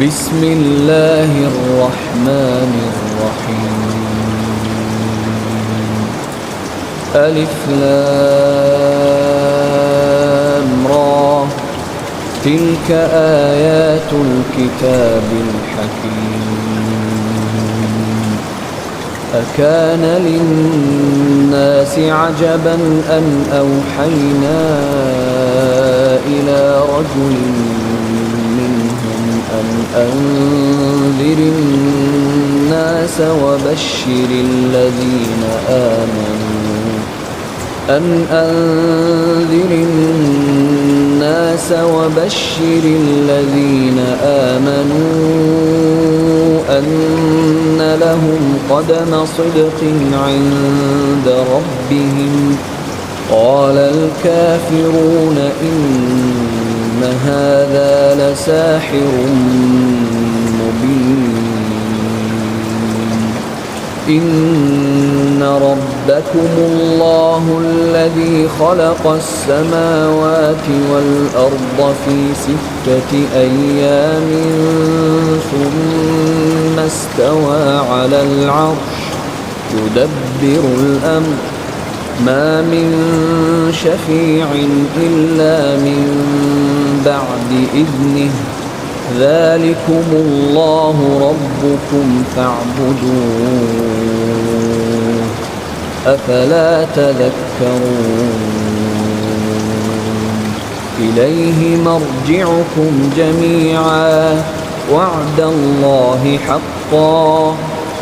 بسم الله الرحمن الرحيم. ألف لام را، تلك آيات الكتاب الحكيم. أكان للناس عجبا أن أوحينا إلى رجل منهم أن أنذر الناس وبشر الذين آمنوا أن لهم قدم صدق عند ربهم. قال الكافرون إن هذا لساحر مبين. إن ربكم الله الذي خلق السماوات والأرض في 6 أيام ثم استوى على العرش يدبر الأمر ما من شفيع إلا من بعد إذنه ذلكم الله ربكم فاعبدوه أفلا تذكرون. إليه مرجعكم جميعا وعد الله حقا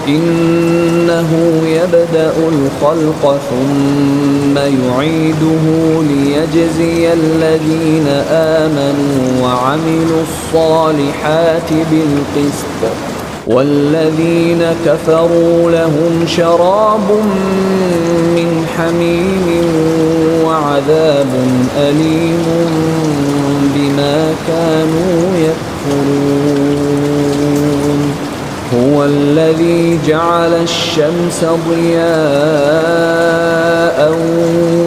إنه يبدأ الخلق ثم يعيده ليجزي الذين آمنوا وعملوا الصالحات بالقسط والذين كفروا لهم شراب من حميم وعذاب أليم بما كانوا يكفرون. هو الذي جعل الشمس ضياء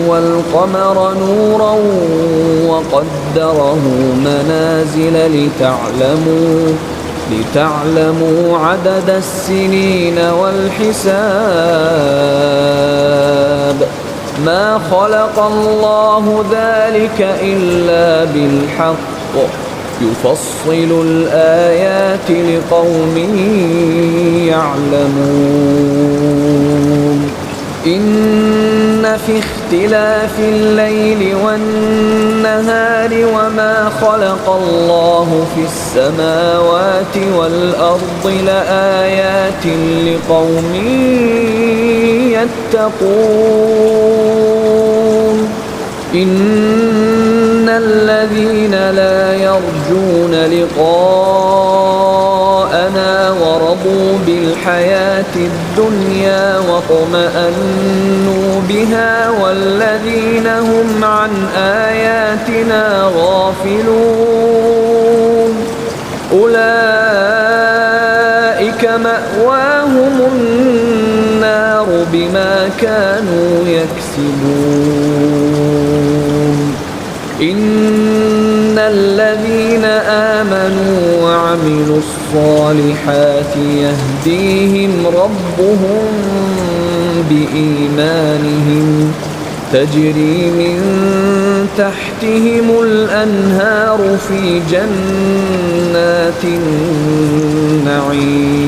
والقمر نورا وقدره منازل لتعلموا عدد السنين والحساب. ما خلق الله ذلك إلا بالحق يفصل الآيات لقوم يعلمون. إن في اختلاف الليل والنهار وما خلق الله في السماوات والأرض لآيات لقوم يتقون. إن الذين لا يرجون لقاءنا ورضوا بالحياة الدنيا واطمأنوا بها والذين هم عن آياتنا غافلون أولئك مأواهم النار بما كانوا يكسبون. إن الذين آمنوا وعملوا الصالحات يهديهم ربهم بإيمانهم تجري من تحتهم الأنهار في جنات النعيم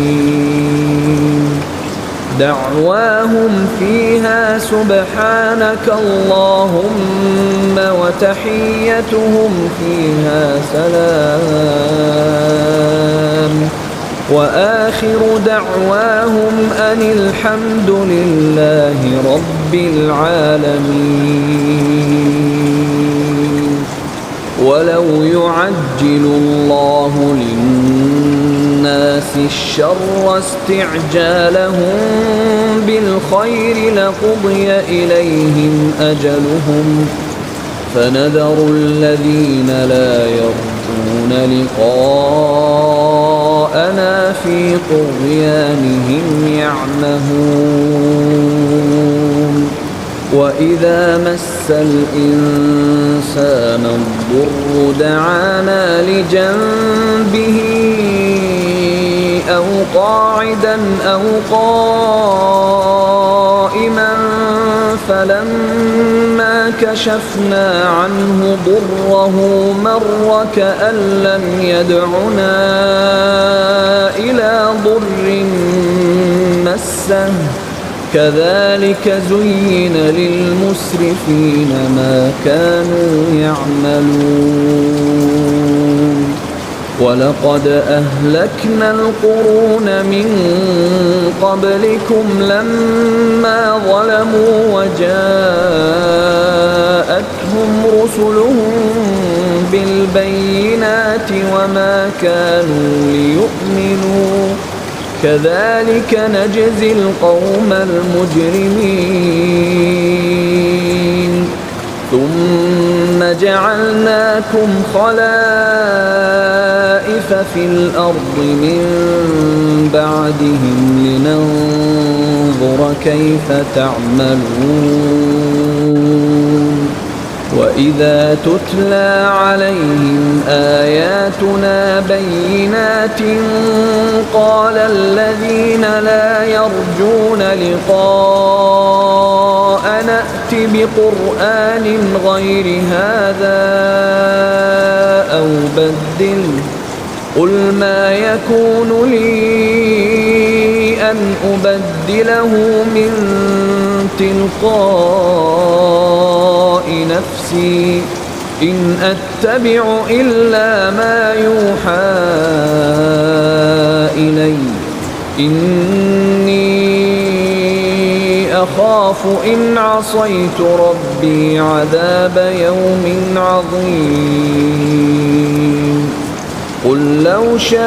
دعواهم فيها سبحانك اللهم وتحيتهم فيها سلام وآخر دعواهم أن الحمد لله رب العالمين. ولو يعجل الله للناس الشر استعجالهم بالخير لقضي إليهم أجلهم فنذر الذين لا يرجون لقاءنا في طغيانهم يعمهون. وإذا مس الإنسان الضر دعانا لجنبه قاعدا أو قائما فلما كشفنا عنه ضره مر كأن لم يدعنا إلى ضر مسه كذلك زين للمسرفين ما كانوا يعملون ولقد أهلكنا القرون من قبلكم لما ظلموا وجاءتهم رسلهم بالبينات وما كانوا ليؤمنوا كذلك نجزي القوم المجرمين ثم جعلناكم خلائف في الأرض من بعدهم لننظر كيف تعملون وإذا تتلى عليهم آياتنا بينات قال الذين لا يرجون لقاءنا ائت بقرآن غير هذا أو بدله قل ما يكون لي أن أبدله من تلقاء نفسي إن أتبع إلا ما يوحى إلي إني أخاف إن عصيت ربي عذاب يوم عظيم قل لو شاء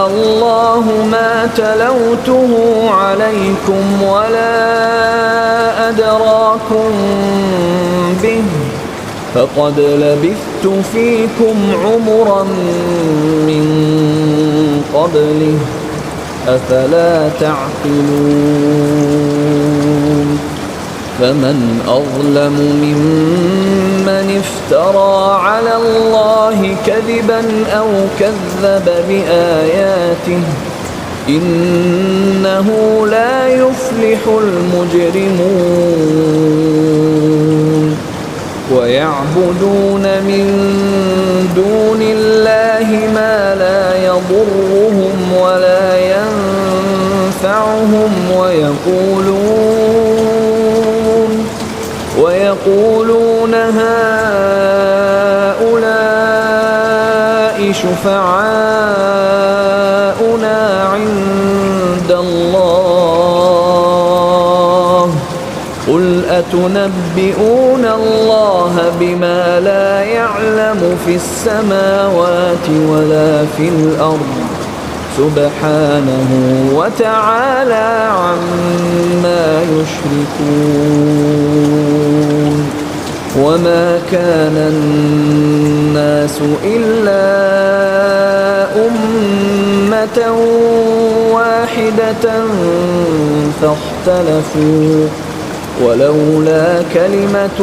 الله ما تلوته عليكم ولا أدراكم به فقد لبثت فيكم عمرا من قبله أفلا تعقلون فمن أظلم ممن افترى على الله كذبا أو كذب بآياته إنه لا يفلح المجرمون ويعبدون من دون الله ما لا يضرهم ولا ينفعهم ويقولون هؤلاء شفعاؤنا عند الله قل أتنبئون الله بما لا يعلم في السماوات ولا في الأرض سبحانه وتعالى عما يشركون وما كان الناس إلا أمة واحدة فاختلفوا ولولا كلمة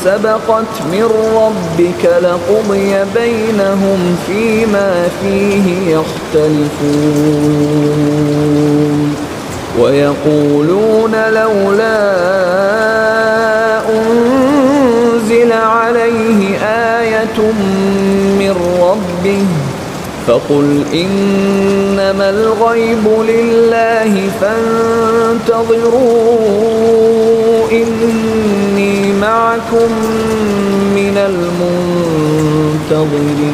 سبقت من ربك لقضي بينهم فيما فيه يختلفون ويقولون لولا أنزل عليه آية من ربه فقل إنما الغيب لله فانتظروا إني معكم من المنتظرين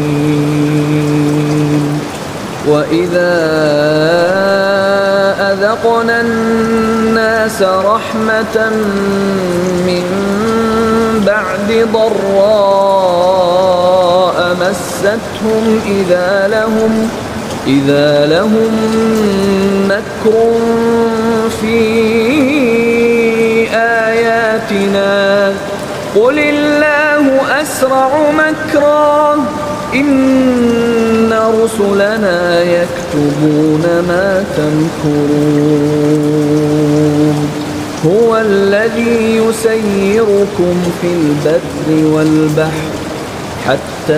وإذا أذقنا الناس رحمة من بعد ضراء مستهم إذا لهم مكر في آياتنا قل الله أسرع مكرا إن رسلنا يكتبون ما تمكرون هو الذي يسيركم في البر والبحر حتى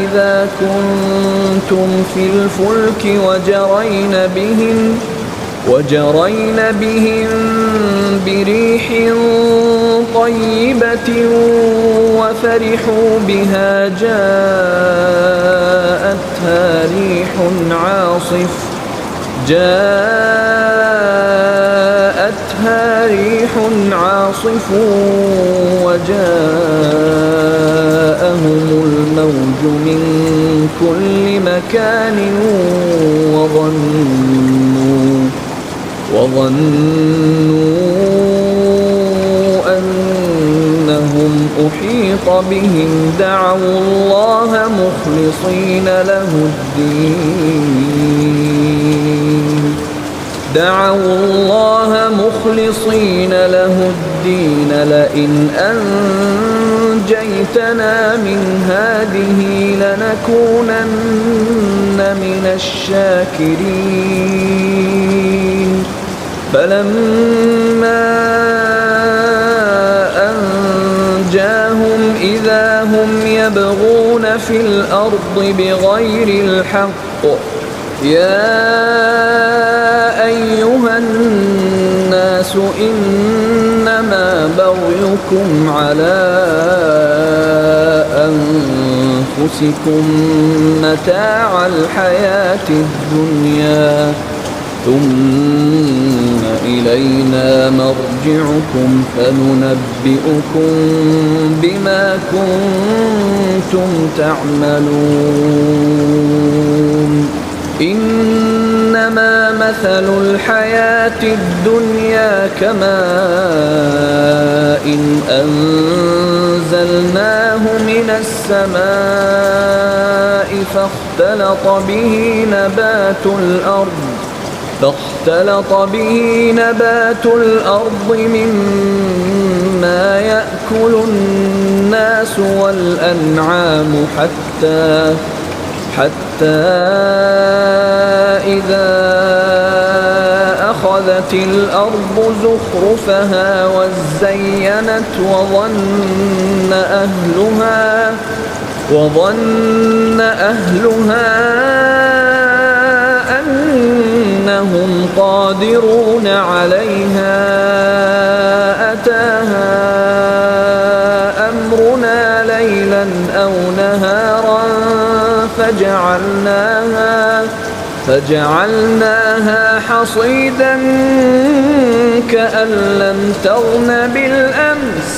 إذا كنتم كنتم في الفلك وجرين بهم بريح طيبة وفرحوا بها جاءتها ريح عاصف وجاءهم الموج من كل مكان وظنوا أنهم أحيط بهم دعوا الله مخلصين له الدين لئن أنجيتنا من هذه لنكونن من الشاكرين فلما أنجاهم إذا هم يبغون في الأرض بغير الحق يا أيها الناس إنما بغيكم على أنفسكم متاع الحياة الدنيا ثم إلينا مرجعكم فننبئكم بما كنتم تعملون إنما مثل الحياة الدنيا كماء أنزلناه من السماء فاختلط به نبات الأرض مما يأكل الناس والأنعام حتى إذا أخذت الأرض زخرفها وزينت وظن أهلها أنهم قادرون عليها أتاها أمرنا ليلا أو نهارا فجعلناها حصيدا كأن لم تغن بالأمس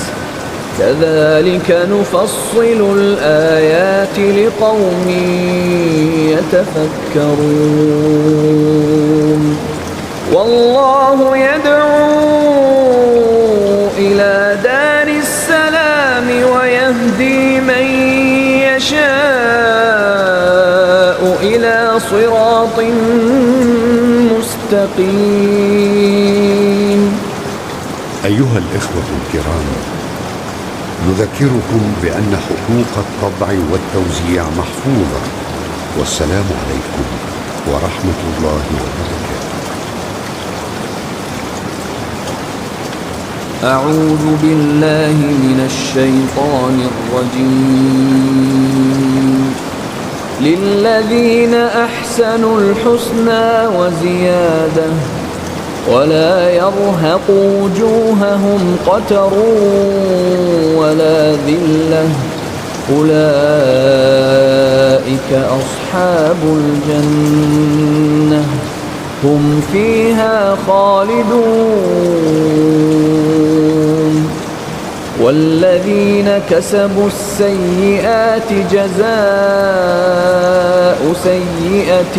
كذلك نفصل الآيات لقوم يتفكرون والله يدعو إلى دار السلام ويهدي من يشاء إلى صراط مستقيم. أيها الإخوة الكرام، نذكركم بأن حقوق الطبع والتوزيع محفوظة، والسلام عليكم ورحمة الله وبركاته. أعوذ بالله من الشيطان الرجيم. للذين أحسنوا الحسنى وزيادة ولا يرهق وجوههم قتر ولا ذلة أولئك أصحاب الجنة هم فيها خالدون. والذين كسبوا السيئات جزاء سيئة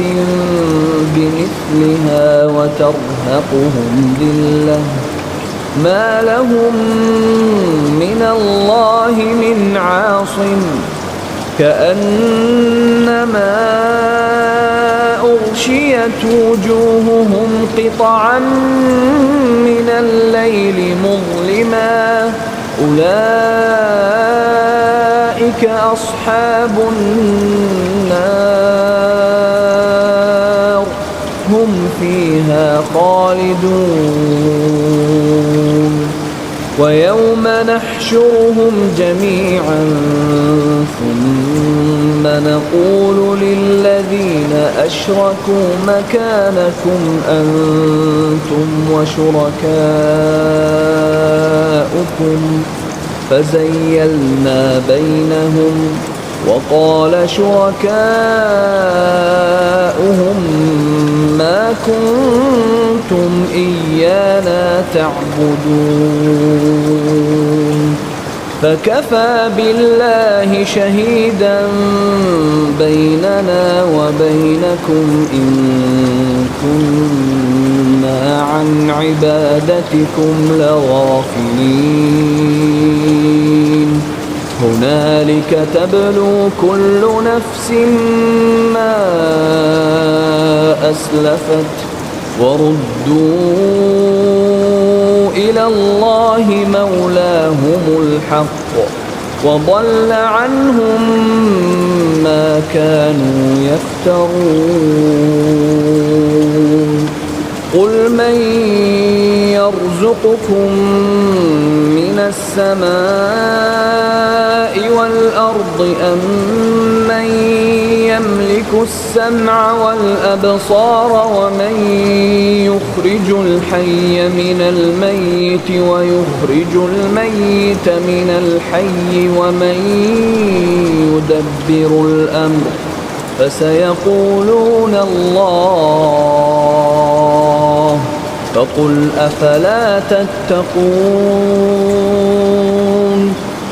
بمثلها وترهقهم ذلة ما لهم من الله من عاصم كأنما أغشيت وجوههم قطعا من الليل مظلما أولئك أصحاب النار هم فيها خالدون. ويوم نحشرهم جميعا ثم نقول للذين أشركوا مكانكم أنتم وشركاؤكم فزيلنا بينهم وقال شركاؤهم ما كنتم إيانا تعبدون فكفى بالله شهيدا بيننا وبينكم إن كنا عن عبادتكم لغافلين هنالك تبلو كل نفس ما أسلفت وردوا إلى الله مولاهم الحق وضل عنهم ما كانوا يفترون قل من يرزقكم من السماء والأرض أم من يملك السمع والأبصار ومن يخرج الحي من الميت ويخرج الميت من الحي ومن يدبر الأمر فسيقولون الله فقل أفلا تتقون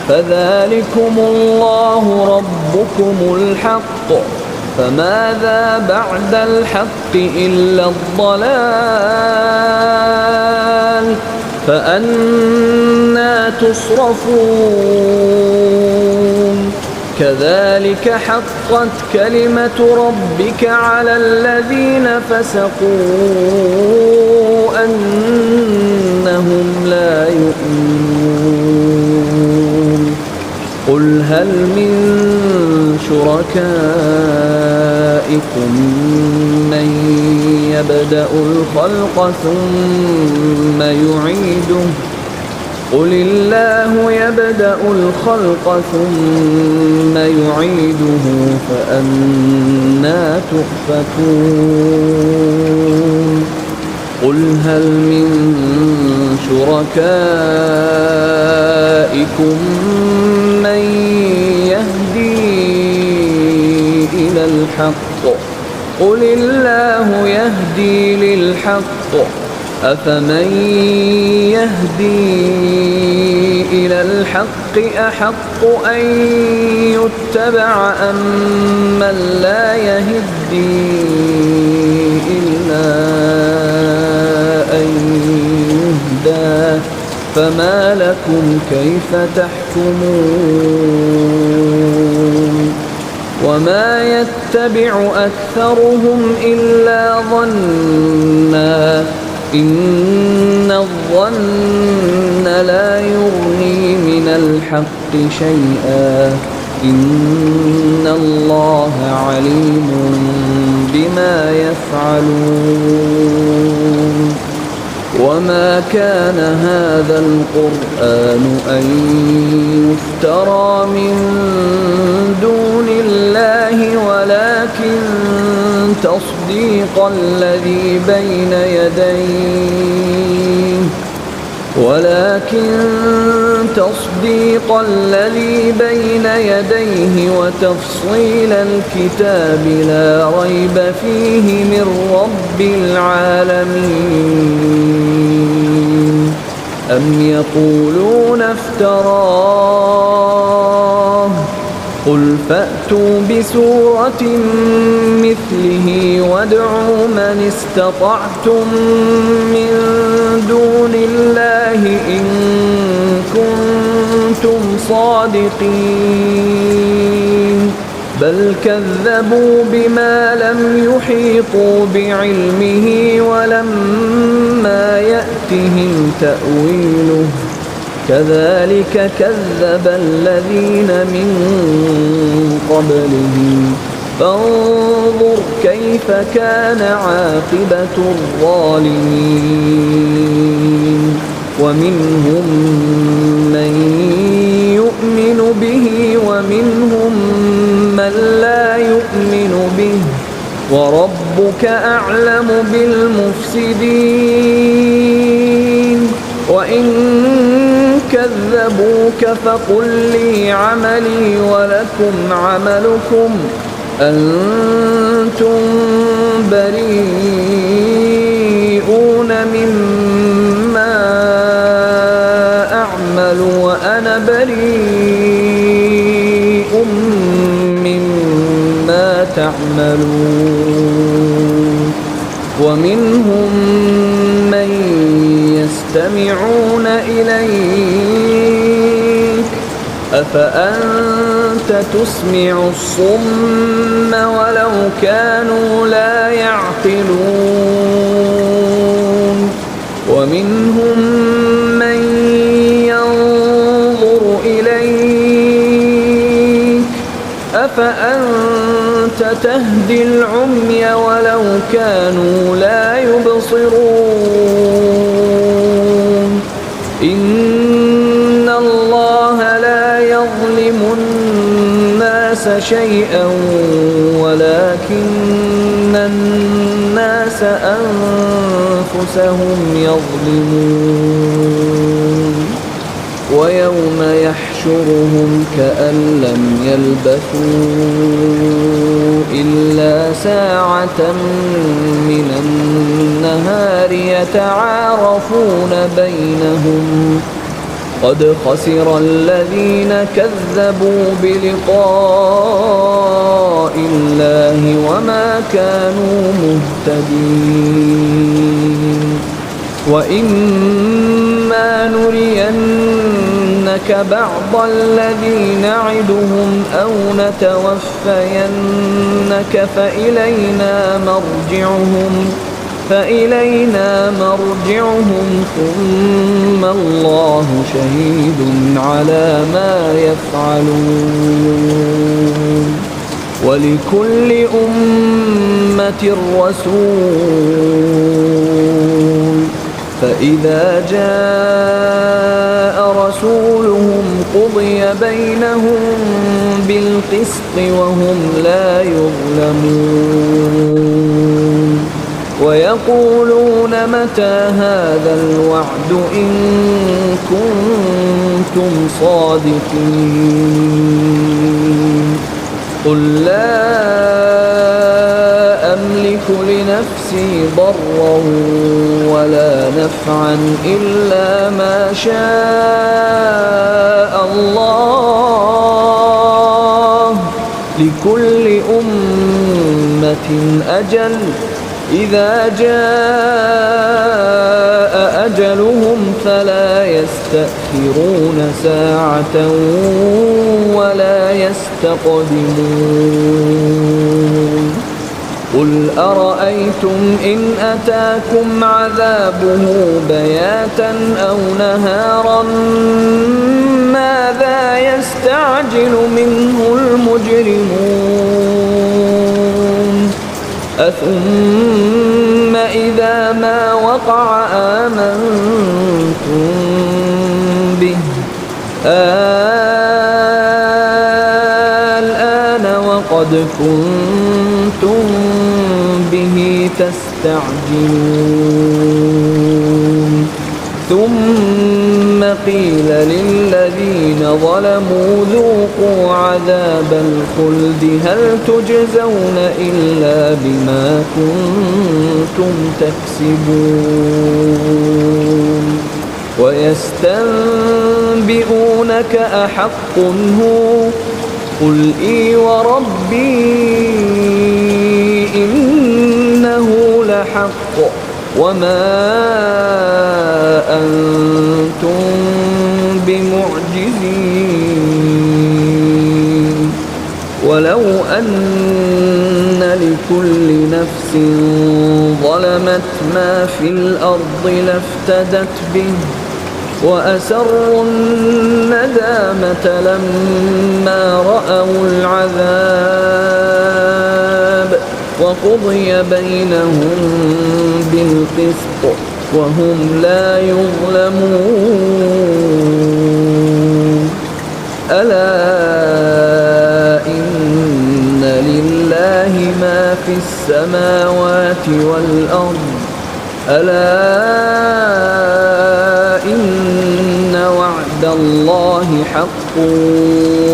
فذلكم الله ربكم الحق فماذا بعد الحق إلا الضلال فأنى تصرفون كذلك حقت كلمة ربك على الذين فسقوا أنهم لا يؤمنون قل هل من شركائكم من يبدأ الخلق ثم يعيده قل الله يبدأ الخلق ثم يعيده فأنى تؤفكون قل هل من شركائكم من يهدي إلى الحق قل الله يهدي للحق أفمن يهدي إلى الحق أحق أن يتبع أم من لا يهدي إلا أن يهدى فما لكم كيف تحكمون وما يتبع أكثرهم إلا ظنًّا إن الظن لا يغني من الحق شيئا إن الله عليم بما يفعلون وما كان هذا القرآن أن يفترى من دون الله ولكن تصديق الذي بين يديه وتفصيل الكتاب لا ريب فيه من رب العالمين أم يقولون افتراه قل فأتوا بسورة مثله وادعوا من استطعتم من دون الله إن كنتم صادقين بل كذبوا بما لم يحيطوا بعلمه ولما يأتهم تأويله كذلك كذب الذين من قبلهم فانظر كيف كان عاقبة الظالمين ومنهم من يؤمن به ومنهم من لا يؤمن به وربك أعلم بالمفسدين وإن كذبوك فقل لي عملي ولكم عملكم أنتم بريئون مما أعمل وأنا بريء مما تعملون ومنهم من يستمعون إليك أفأنت تسمع الصم ولو كانوا لا يعقلون ومنهم من ينظر إليك أفأنت تهدي العمي ولو كانوا لا يبصرون إن الله لا يظلم الناس شيئا ولكن الناس أنفسهم يظلمون ويوم يحشرهم كأن لم يلبثوا إلا ساعة من النهار يتعارفون بينهم قد خسر الذين كذبوا بلقاء الله وما كانوا مهتدين وإما نرينك بعض الذي نعدهم أو نتوفينك فإلينا مرجعهم ثم الله شهيد على ما يفعلون ولكل أمة رسول فإذا جاء رسولهم قضي بينهم بالقسط وهم لا يظلمون ويقولون متى هذا الوعد إن كنتم صادقين قل لا أملك لنفسي ضرا ولا نفعا إلا ما شاء الله لكل أمة أجل إذا جاء أجلهم فلا يستأخرون ساعة ولا يستقدمون قل أرأيتم إن أتاكم عذابه بياتا أو نهارا ماذا يستعجل منه المجرمون أثم إذا ما وقع آمنتم به الآن وقد كنتم به تستعجلون ثم قيل للذين ظلموا ذوقوا عذاب الخلد هل تجزون إلا بما كنتم تكسبون ويستنبئونك أحق هو قل إي وربي إنه لحق وما أنتم بمعجزين ولو أن لكل نفس ظلمت ما في الأرض لافتدت به وأسروا الندامة لما رأوا العذاب وقضي بينهم بالقسط وهم لا يظلمون ألا إن لله ما في السماوات والأرض ألا إن وعد الله حق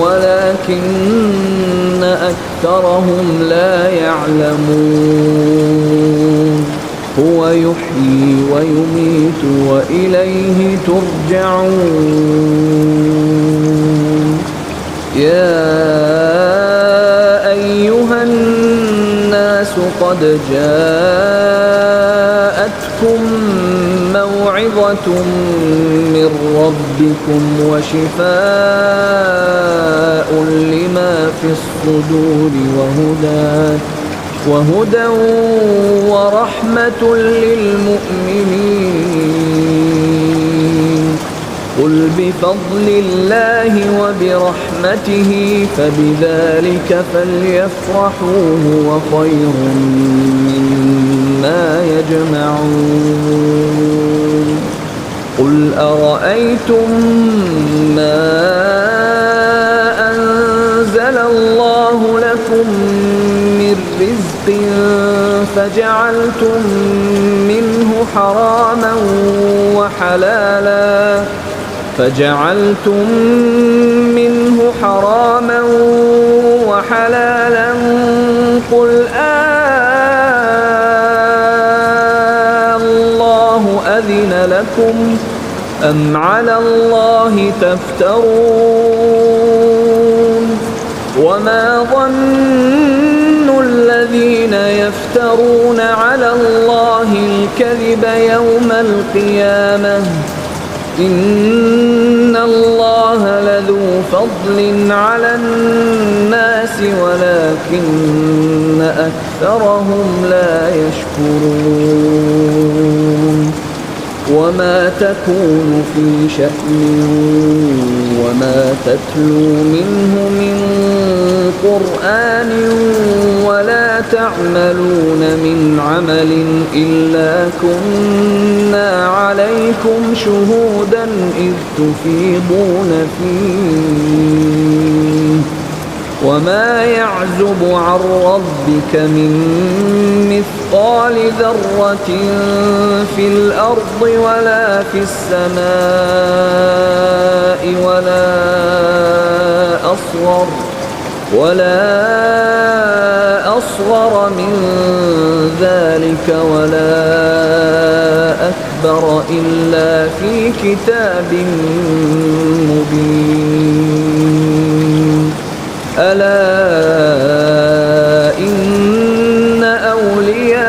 ولكن أكثرهم لا يعلمون هو يحيي ويميت وإليه ترجعون يا أيها الناس قد جاءتكم موعظة من ربكم وشفاء لما في الصدور وهدى ورحمة للمؤمنين قل بفضل الله وبرحمته فبذلك فليفرحوا هو خير مما يجمعون قل أرأيتم ما أنزل الله لكم من رزق فجعلتم منه حراما وحلالا قل الله أذن لكم أم على الله تفترون وما ظن الذين يفترون على الله الكذب يوم القيامة إن الله لذو فضل على الناس ولكن أكثرهم لا يشكرون وما تكون في شأن وما تتلو منه من قرآن ولا تعملون من عمل إلا كنا عليكم شهودا إذ تفيضون فيه وما يعزب عن ربك من مثقال ذرة في الأرض ولا في السماء ولا أصغر من ذلك ولا أكبر إلا في كتاب مبين ألا إن أولياء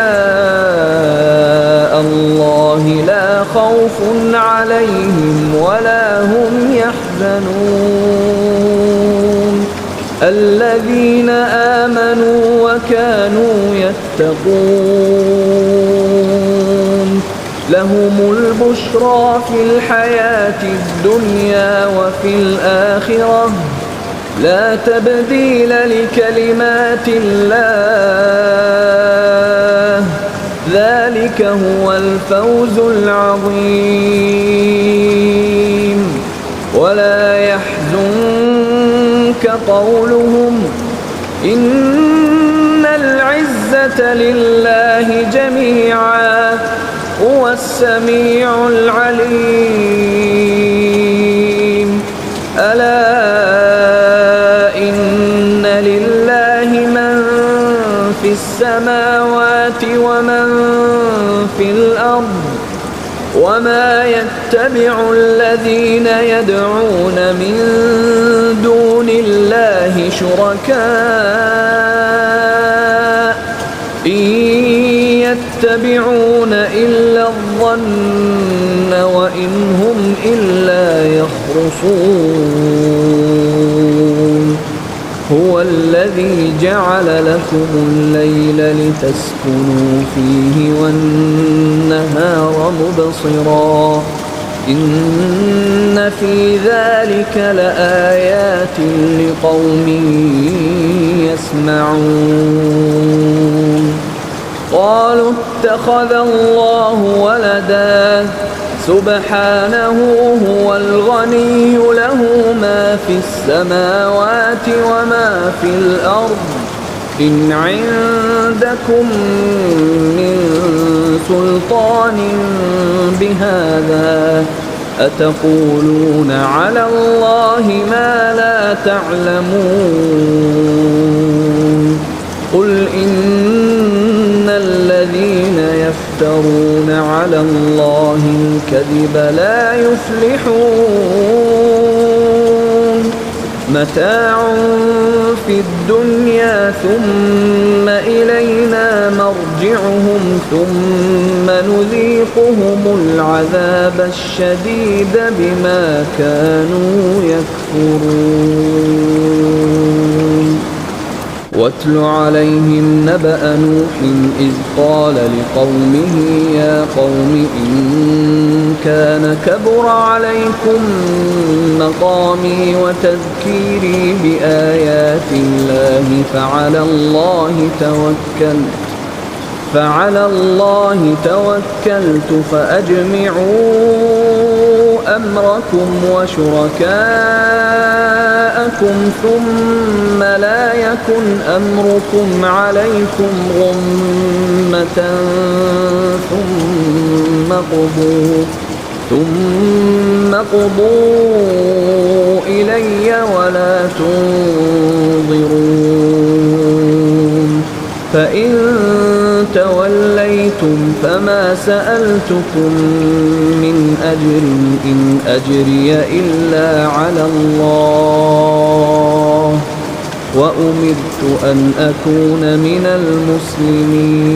الله لا خوف عليهم ولا هم يحزنون الذين آمنوا وكانوا يتقون لهم البشرى في الحياة الدنيا وفي الآخرة لا تبديل لكلمات الله ذلك هو الفوز العظيم ولا يحزنك قولهم إن العزة لله جميعا هو السميع العليم ألا إن لله من في السماوات ومن في الأرض وما يتبع الذين يدعون من دون الله شركاء إن يتبعون إلا الظن وإن هم إلا يخرصون هو الذي جعل لكم الليل لتسكنوا فيه والنهار مبصرا إن في ذلك لآيات لقوم يسمعون قالوا اتخذ الله ولدا سبحانه هو الغني له ما في السماوات وما في الأرض إن عندكم من سلطان بهذا أتقولون على الله ما لا تعلمون قل إن الذين يفترون على الله الكذب لا يفلحون متاع في الدنيا ثم إلينا مرجعهم ثم نذيقهم العذاب الشديد بما كانوا يكفرون واتل عليهم نبأ نوح إذ قال لقومه يا قوم إن كان كبر عليكم مقامي وتذكيري بآيات الله فعلى الله توكلت فأجمعوا أمركم وشركاءكم ثم لا يكن أمركم عليكم غمة ثم قضوا إلي ولا تنظرون فإن توليتم فما سألتكم من أجر إن أجري إلا على الله وأمرت أن أكون من المسلمين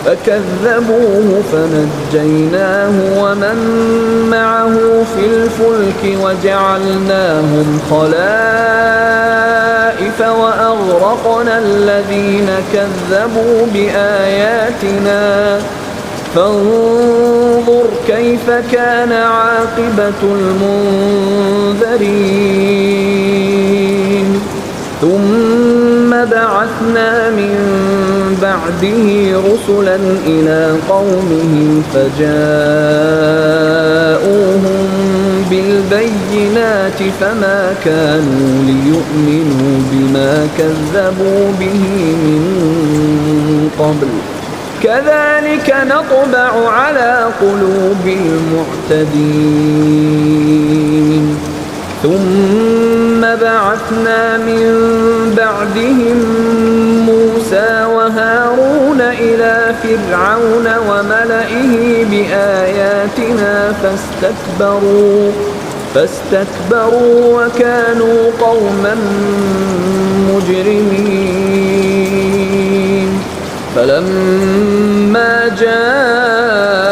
فكذبوه فنجيناه ومن معه في الفلك وجعلناهم خلائف وأغرقنا الذين كذبوا بآياتنا فانظر كيف كان عاقبة المنذرين ثم بعثنا من بعده رسلا إلى قومهم فجاءوهم بالبينات فما كانوا ليؤمنوا بما كذبوا به من قبل كذلك نطبع على قلوب المعتدين ثم بعثنا من بعدهم موسى وهارون إلى فرعون وملئه بآياتنا فاستكبروا وكانوا قوما مجرمين فلما جاءهم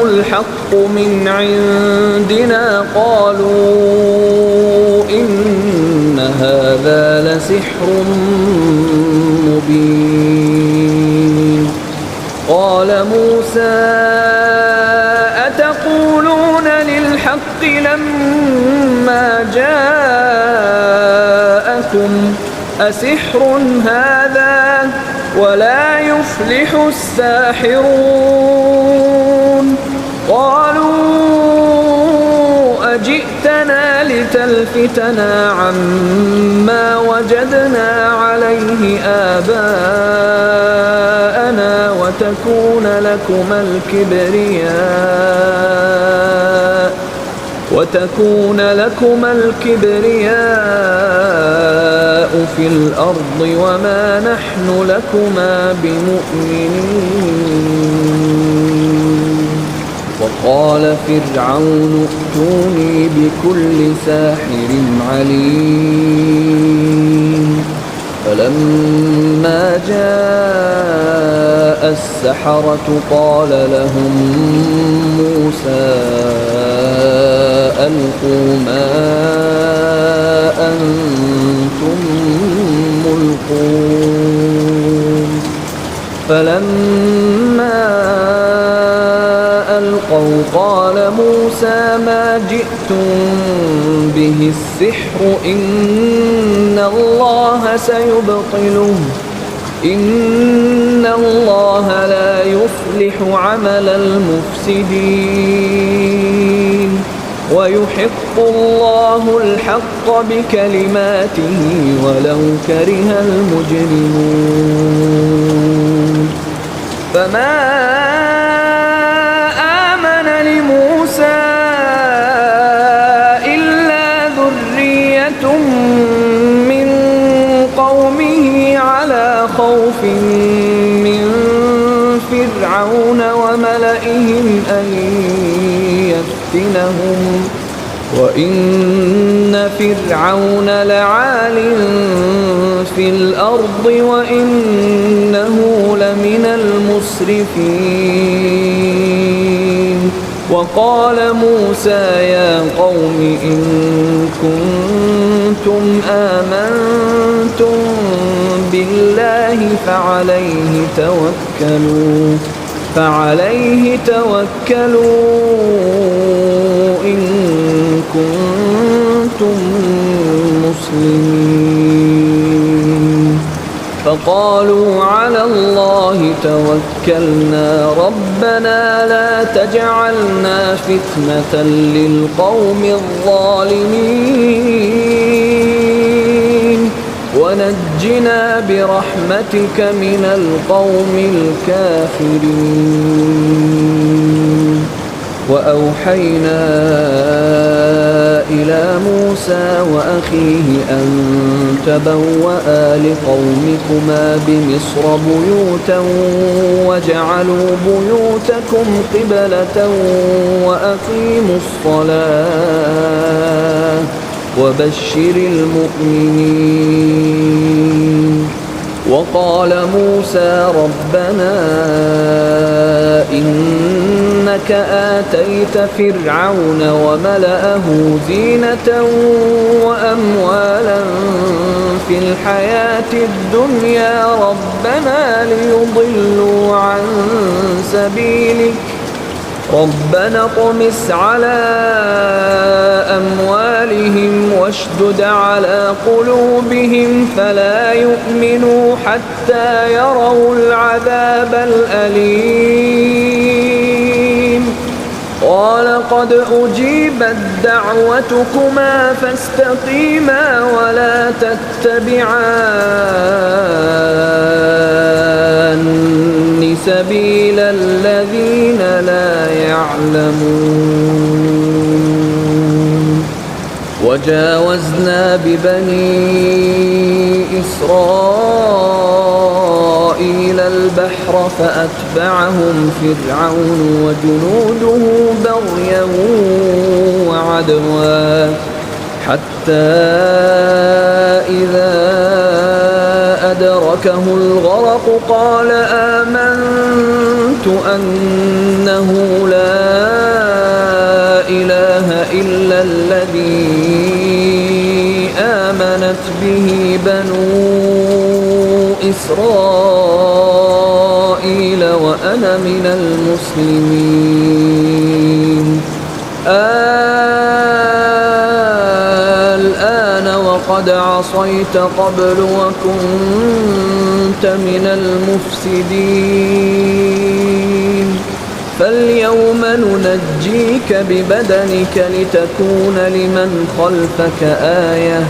الحق من عندنا قالوا إن هذا لسحر مبين قال موسى أتقولون للحق لما جاءكم أسحر هذا ولا يفلح الساحرون قالوا أجئتنا لتلفتنا عما وجدنا عليه آباءنا وتكون لكما الكبرياء في الأرض وما نحن لكما بمؤمنين وقال فرعون ائتوني بكل ساحر عليم فلما جاء السحرة قال لهم موسى ألقوا ما أنتم ملقون فلما ألقوا قال موسى ما جئتم به السحر إن الله سيبطله إن الله لا يصلح عمل المفسدين ويحق الله الحق بكلماته ولو كره المجرمون فما آمن لموسى إلا ذرية من قومه على خوف من فرعون وملئهم أن يفتنهم وإن فرعون لعال في الأرض وإنه لمن المسرفين وقال موسى يا قوم إن كنتم آمنتم بالله فعليه توكلوا إن كنتم مسلمين فقالوا على الله توكلنا ربنا لا تجعلنا فتنة للقوم الظالمين ونجنا برحمتك من القوم الكافرين وأوحينا إلى موسى وأخيه أن تبوأ لقومكما بمصر بيوتا واجعلوا بيوتكم قبلة وأقيموا الصلاة وبشر المؤمنين وقال موسى ربنا إنك آتيت فرعون وملأه زينة وأموالا في الحياة الدنيا ربنا ليضلوا عن سبيلك ربنا اطمس على أموالهم واشدد على قلوبهم فلا يؤمنوا حتى يروا العذاب الأليم قال قد أجيبت دعوتكما فاستقيما ولا تتبعان سبيل الذين لا يعلمون وجاوزنا ببني إسرائيل البحر فأتبعهم فرعون وجنوده بغيا وعدوا حتى إذا أدركه الغرق قال آمنت أنه لا إله إلا الذي آمنت به بنو إسرائيل وأنا من المسلمين الآن وقد عصيت قبل وكنت من المفسدين فاليوم ننجيك ببدنك لتكون لمن خلفك آية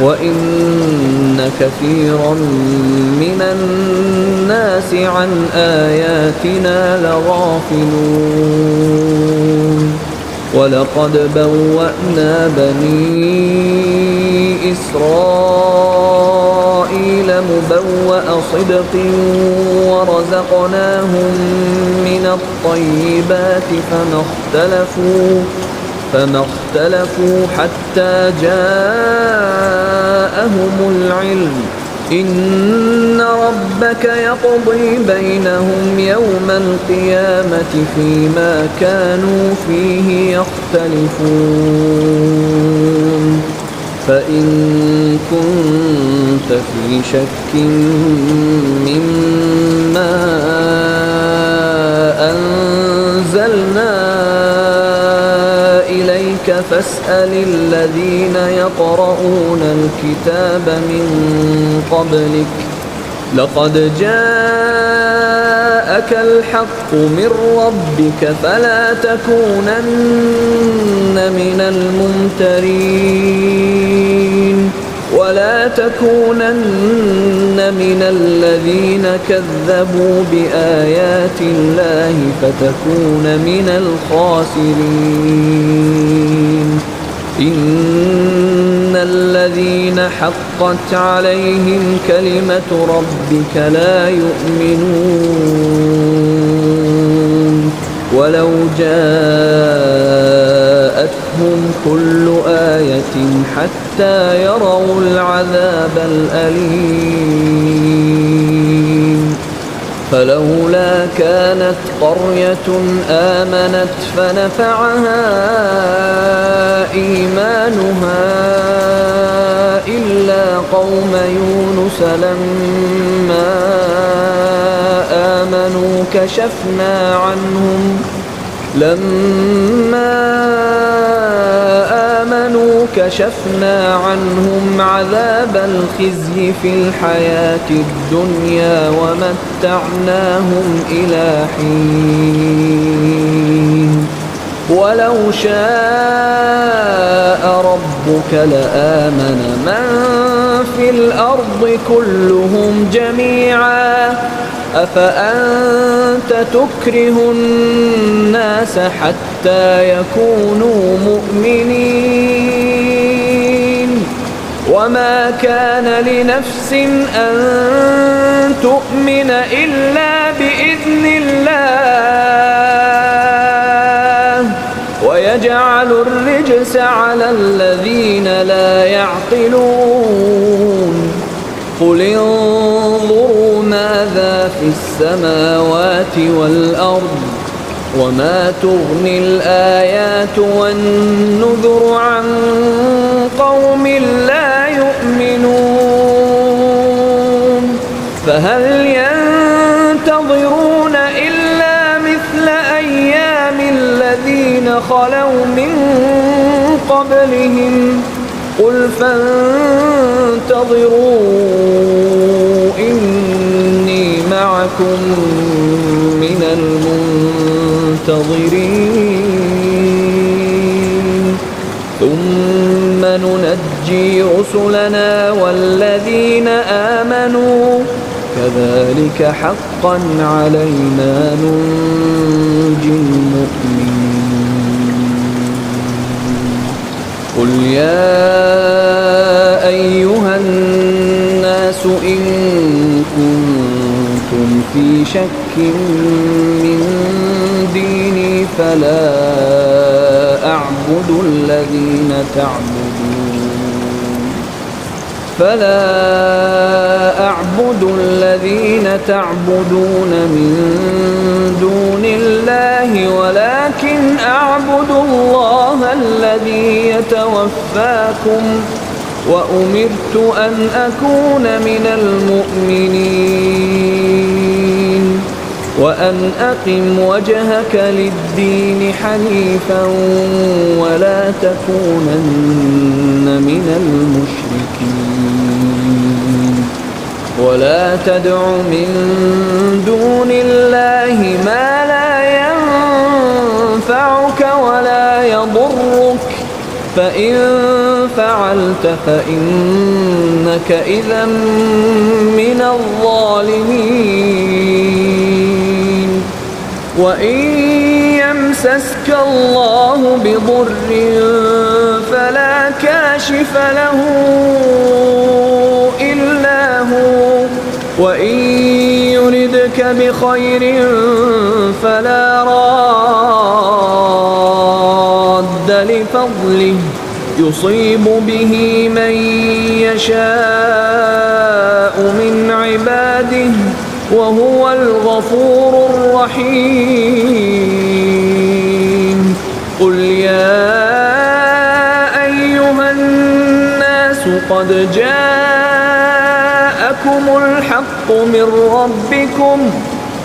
وإن كثيرا من الناس عن آياتنا لغافلون ولقد بوأنا بني إسرائيل مبوأ صدق ورزقناهم من الطيبات فما اختلفوا حتى جاءهم العلم إن ربك يقضي بينهم يوم القيامة فيما كانوا فيه يختلفون فإن كنت في شك مما أنزلنا إليك فاسأل الذين يقرؤون الكتاب من قبلك لقد جاءك الحق من ربك فلا تكونن من الممترين ولا تكونن من الذين كذبوا بآيات الله فتكون من الخاسرين إن الذين حقت عليهم كلمة ربك لا يؤمنون ولو جاءتهم كل آية حتى يروا العذاب الأليم فلولا كانت قرية آمنت فنفعها إيمانها إلا قوم يونس لما آمنوا كشفنا عنهم عذاب الخزي في الحياة الدنيا ومتعناهم إلى حين ولو شاء ربك لآمن من في الأرض كلهم جميعا أفأنت تكره الناس حتى يكونوا مؤمنين وما كان لنفس أن تؤمن إلا بإذن الله ويجعل الرجس على الذين لا يعقلون قل انظروا ماذا في السماوات والأرض وما تغني الآيات والنذر عن قوم لا يؤمنون فهل ينتظرون إلا مثل أيام الذين خلوا من قبلهم قل فانتظروا إني معكم من المنتظرين ثم ننجي رسلنا والذين آمنوا كذلك حقا علينا ننجي المؤمنين قل يا أيها الناس إن كنتم في شك من ديني فلا أعبد الذين تعبدون من دون الله ولكن أعبد الله الذي يتوفاكم وأمرت أن أكون من المؤمنين وأن أقم وجهك للدين حنيفا ولا تكونن من المشركين ولا تدع من دون الله ما لا ينفعك ولا يضرك فإن فعلت فإنك إذا من الظالمين وإن يمسسك الله بضر فلا كاشف له إلا هو وإن يردك بخير فلا راد لفضله يصيب به من يشاء من عباده وهو الغفور الرحيم قل يا أيها الناس قد جاءكم الحق من ربكم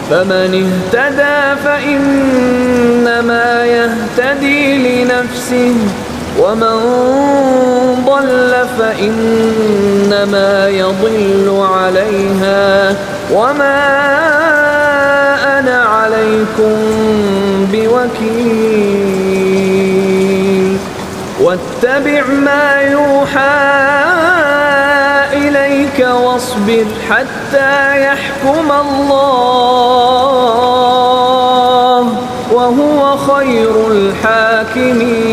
فمن اهتدى فإنما يهتدي لنفسه ومن ضل فإنما يضل عليها وما أنا عليكم بوكيل واتبع ما يوحى إليك واصبر حتى يحكم الله وهو خير الحاكمين.